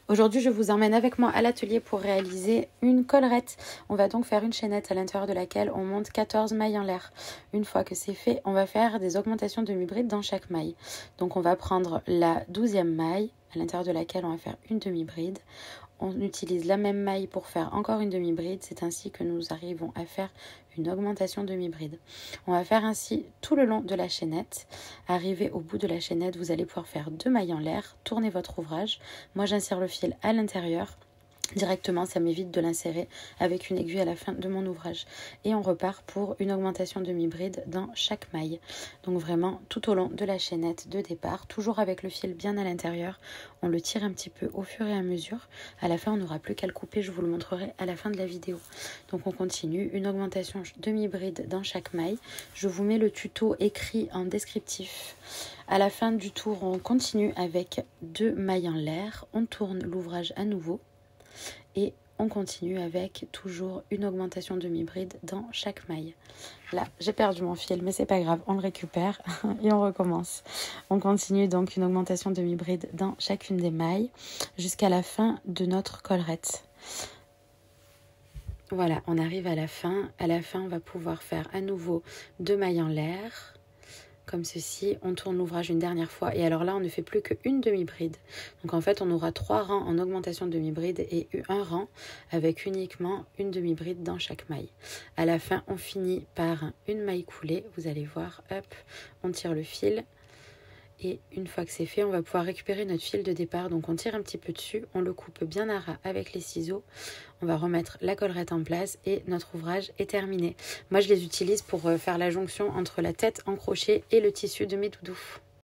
Aujourd'hui, je vous emmène avec moi à l'atelier pour réaliser une collerette. On va donc faire une chaînette à l'intérieur de laquelle on monte 14 mailles en l'air. Une fois que c'est fait, on va faire des augmentations demi-bride dans chaque maille. Donc on va prendre la 12e maille à l'intérieur de laquelle on va faire une demi-bride. On utilise la même maille pour faire encore une demi-bride. C'est ainsi que nous arrivons à faire une augmentation demi-bride. On va faire ainsi tout le long de la chaînette. Arrivé au bout de la chaînette, vous allez pouvoir faire 2 mailles en l'air. Tournez votre ouvrage. Moi, j'insère le fil à l'intérieur. Directement, ça m'évite de l'insérer avec une aiguille à la fin de mon ouvrage. Et on repart pour une augmentation demi-bride dans chaque maille. Donc vraiment tout au long de la chaînette de départ, toujours avec le fil bien à l'intérieur. On le tire un petit peu au fur et à mesure. À la fin, on n'aura plus qu'à le couper, je vous le montrerai à la fin de la vidéo. Donc on continue, une augmentation demi-bride dans chaque maille. Je vous mets le tuto écrit en descriptif. À la fin du tour, on continue avec 2 mailles en l'air. On tourne l'ouvrage à nouveau. Et on continue avec toujours une augmentation demi-bride dans chaque maille. Là, j'ai perdu mon fil, mais c'est pas grave, on le récupère et on recommence. On continue donc une augmentation demi-bride dans chacune des mailles jusqu'à la fin de notre collerette. Voilà, on arrive à la fin. À la fin, on va pouvoir faire à nouveau 2 mailles en l'air. Comme ceci, on tourne l'ouvrage une dernière fois et alors là on ne fait plus qu'une demi-bride. Donc en fait on aura 3 rangs en augmentation de demi-bride et un rang avec uniquement une demi-bride dans chaque maille. À la fin on finit par une maille coulée, vous allez voir, hop, on tire le fil. Et une fois que c'est fait, on va pouvoir récupérer notre fil de départ. Donc on tire un petit peu dessus, on le coupe bien à ras avec les ciseaux. On va remettre la collerette en place et notre ouvrage est terminé. Moi je les utilise pour faire la jonction entre la tête en crochet et le tissu de mes doudous.